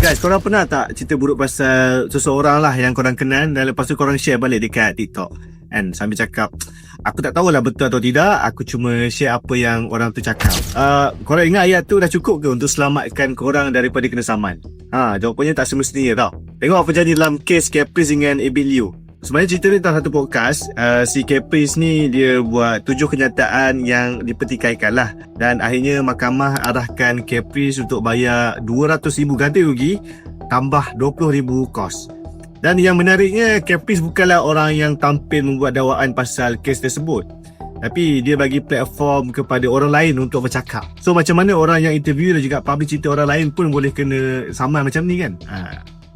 Guys, korang pernah tak cerita buruk pasal seseorang lah yang korang kenal dan lepas tu korang share balik dekat TikTok and sambil cakap, aku tak tahulah betul atau tidak, aku cuma share apa yang orang tu cakap. Korang ingat ayat tu dah cukup ke untuk selamatkan korang daripada kena saman? Jawapannya tak semestinya tau. Tengok apa jadi dalam kes Caprice dengan Abid Liu. Sebenarnya cerita ni dalam satu podcast. Si Caprice ni dia buat 7 kenyataan yang dipertikaikan lah, dan akhirnya mahkamah arahkan Caprice untuk bayar 200,000 ganti rugi tambah 20,000 kos. Dan yang menariknya, Caprice bukanlah orang yang tampil membuat dakwaan pasal kes tersebut, tapi dia bagi platform kepada orang lain untuk bercakap. So macam mana orang yang interview dan juga publish cerita orang lain pun boleh kena saman macam ni kan?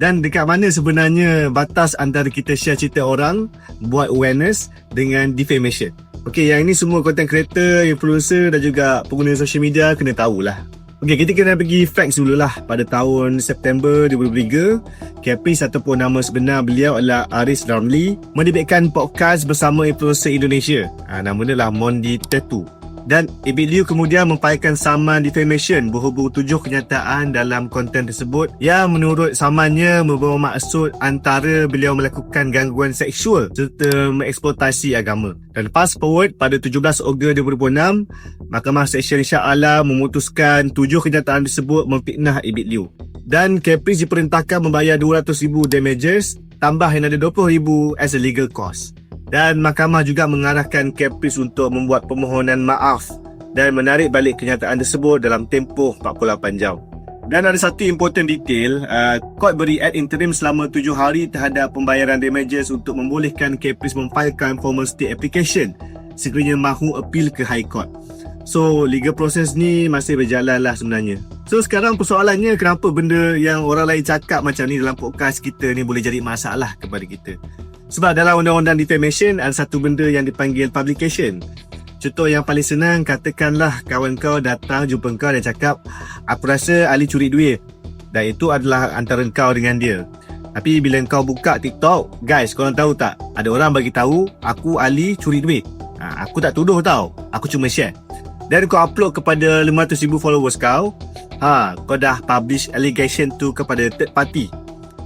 Dan dekat mana sebenarnya batas antara kita share cerita orang, buat awareness dengan defamation? Okey, yang ini semua content creator, influencer dan juga pengguna social media kena tahulah. Okey, kita kena pergi facts dululah. Pada tahun September 2023, Caprice ataupun nama sebenar beliau adalah Aris Ramli menerbitkan podcast bersama influencer Indonesia. Nama dia lah Mondi Tattoo. Dan Abid Liu kemudian memfailkan saman defamation berhubung 7 kenyataan dalam konten tersebut yang menurut samannya membawa maksud antara beliau melakukan gangguan seksual serta mengeksploitasi agama. Dan fast forward pada 17 Ogos 2026, Mahkamah Seksyen Shah Alam memutuskan 7 kenyataan tersebut memfitnah Abid Liu. Dan Caprice diperintahkan membayar 200,000 damages tambah yang ada 20,000 as a legal cost. Dan mahkamah juga mengarahkan Caprice untuk membuat permohonan maaf dan menarik balik kenyataan tersebut dalam tempoh 48 jam. Dan ada satu important detail, court beri ad interim selama 7 hari terhadap pembayaran damages untuk membolehkan Caprice memfailkan formal stay application sekiranya mahu appeal ke High Court. So legal proses ni masih berjalan lah sebenarnya. So sekarang persoalannya, kenapa benda yang orang lain cakap macam ni dalam podcast kita ni boleh jadi masalah kepada kita? Sebab dalam undang-undang defamation ada satu benda yang dipanggil publication. Contoh yang paling senang, katakanlah kawan kau datang jumpa kau dan cakap, aku rasa Ali curi duit, dan itu adalah antara kau dengan dia. Tapi bila kau buka TikTok, guys, korang tahu tak, ada orang bagi tahu aku Ali curi duit. Aku tak tuduh tau, aku cuma share. Dan kau upload kepada 500,000 followers kau, kau dah publish allegation tu kepada third party.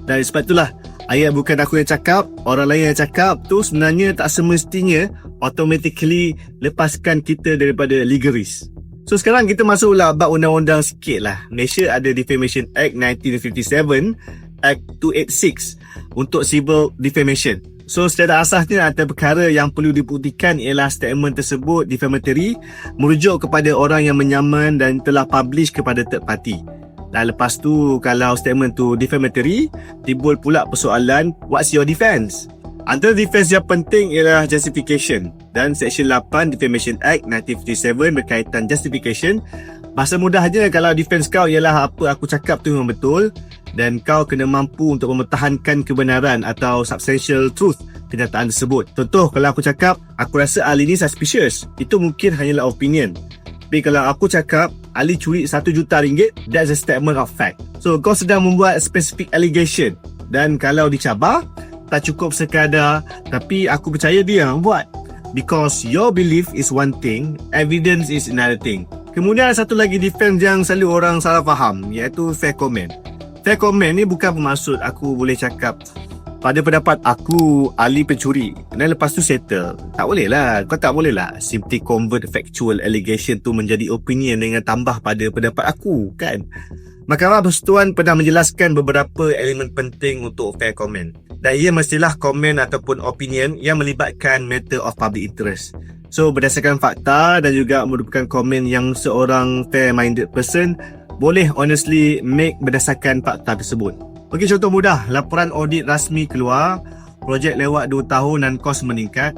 Dan sebab itulah ayat bukan aku yang cakap, orang lain yang cakap tu sebenarnya tak semestinya automatically lepaskan kita daripada legal risk. So sekarang kita masuklah bab undang-undang sikit lah. Malaysia ada Defamation Act 1957, Act 286 untuk civil defamation. So secara asasnya antara perkara yang perlu dibuktikan ialah statement tersebut defamatory, merujuk kepada orang yang menyaman dan telah publish kepada third party. Dan lepas tu, kalau statement tu defamatory, timbul pula persoalan, what's your defense? Antara defense yang penting ialah justification. Dan Seksyen 8 Defamation Act 1957 berkaitan justification. Bahasa mudahnya, kalau defense kau ialah apa aku cakap tu memang betul, dan kau kena mampu untuk mempertahankan kebenaran atau substantial truth kenyataan tersebut. Contoh, kalau aku cakap, aku rasa Ali ni suspicious, itu mungkin hanyalah opinion. Tapi kalau aku cakap Ali curi RM1 juta, that's a statement of fact. So kau sedang membuat specific allegation, dan kalau dicabar, tak cukup sekadar tapi aku percaya dia yang buat. Because your belief is one thing, evidence is another thing. Kemudian ada satu lagi defense yang selalu orang salah faham, iaitu fair comment. Fair comment ni bukan bermaksud aku boleh cakap, pada pendapat aku, Ali pencuri, dan lepas tu settle. Tak boleh lah. Kau tak boleh lah simply convert factual allegation tu menjadi opinion dengan tambah pada pendapat aku, kan? Mahkamah Persekutuan pernah menjelaskan beberapa elemen penting untuk fair comment. Dan ia mestilah komen ataupun opinion yang melibatkan matter of public interest. So berdasarkan fakta dan juga merupakan komen yang seorang fair-minded person boleh honestly make berdasarkan fakta tersebut. Okey, contoh mudah, laporan audit rasmi keluar, projek lewat 2 tahun dan kos meningkat.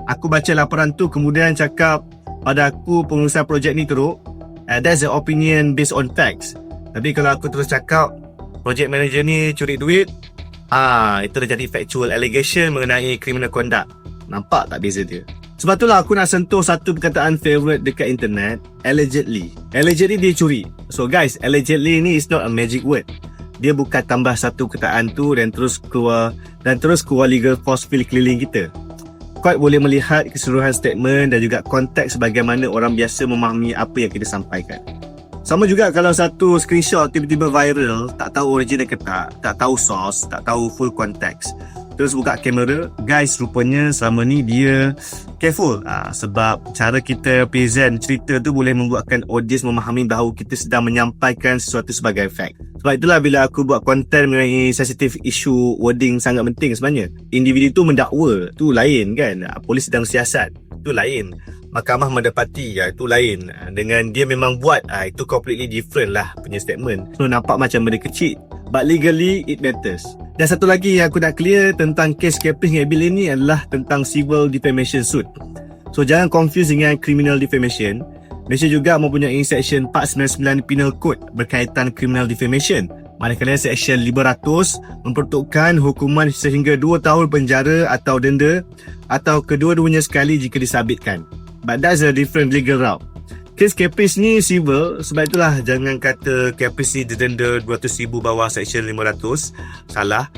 Aku baca laporan tu kemudian cakap, pada aku pengurusan projek ni teruk. That's an opinion based on facts. Tapi kalau aku terus cakap, projek manager ni curi duit, itu dah jadi factual allegation mengenai criminal conduct. Nampak tak beza dia? Sebab itulah aku nak sentuh satu perkataan favourite dekat internet, allegedly. Allegedly dia curi. So guys, allegedly ni is not a magic word. Dia bukan tambah satu kataan tu dan terus keluar legal force field keliling kita. Court boleh melihat keseluruhan statement dan juga konteks bagaimana orang biasa memahami apa yang kita sampaikan. Sama juga kalau satu screenshot tiba-tiba viral, tak tahu original ke tak tahu source, tak tahu full context, terus buka kamera, guys rupanya selama ni dia careful sebab cara kita present cerita tu boleh membuatkan audience memahami bahawa kita sedang menyampaikan sesuatu sebagai fact. Sebab itulah bila aku buat konten mengenai sensitive issue, wording sangat penting sebenarnya. Individu tu mendakwa, tu lain kan. Polis sedang siasat, tu lain. Mahkamah mendapati, itu lain. Dengan dia memang buat, itu completely different lah punya statement. So nampak macam benda kecil, but legally it matters. Dan satu lagi yang aku nak clear tentang kes Caprice dengan Abilene ni adalah tentang civil defamation suit. So jangan confuse dengan criminal defamation. Malaysia juga mempunyai section 499 Penal Code berkaitan criminal defamation. Manakala section 500 memperuntukkan hukuman sehingga 2 tahun penjara atau denda atau kedua-duanya sekali jika disabitkan. But that's a different legal route. Kes Caprice ni civil, sebab itulah jangan kata Caprice ni didenda RM200,000 bawah section 500. Salah.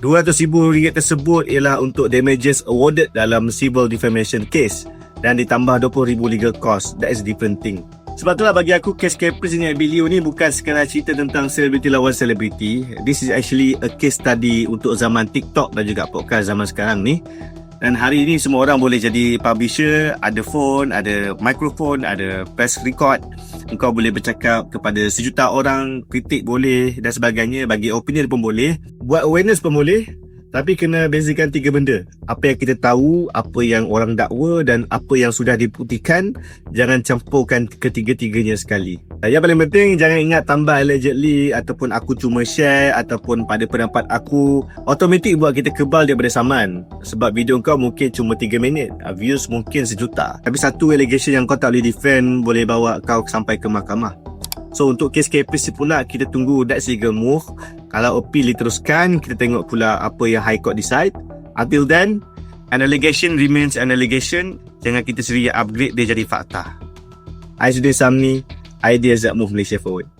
RM200,000 tersebut ialah untuk damages awarded dalam civil defamation case dan ditambah RM20,000 legal cost. That is a different thing. Sebab itulah bagi aku kes Caprice ni Abilio ni bukan sekadar cerita tentang selebriti lawan selebriti. This is actually a case study untuk zaman TikTok dan juga podcast zaman sekarang ni. Dan hari ini semua orang boleh jadi publisher, ada phone, ada mikrofon, ada press record. Engkau boleh bercakap kepada sejuta orang, kritik boleh dan sebagainya, bagi opinion pun boleh, buat awareness pun boleh. Tapi kena bezakan 3 benda. Apa yang kita tahu, apa yang orang dakwa dan apa yang sudah dibuktikan. Jangan campurkan ketiga-tiganya sekali. Yang paling penting, jangan ingat tambah allegedly ataupun aku cuma share ataupun pada pendapat aku. Automatik buat kita kebal daripada saman. Sebab video kau mungkin cuma 3 minit. Views mungkin 1,000,000. Tapi satu allegation yang kau tak boleh defend boleh bawa kau sampai ke mahkamah. So untuk kes Caprice pula, kita tunggu that's legal move. Kalau appeal diteruskan, kita tengok pula apa yang High Court decide. Until then, an allegation remains an allegation. Jangan kita sendiri upgrade dia jadi fakta. I Sudin Samni, Ideas that move Malaysia forward.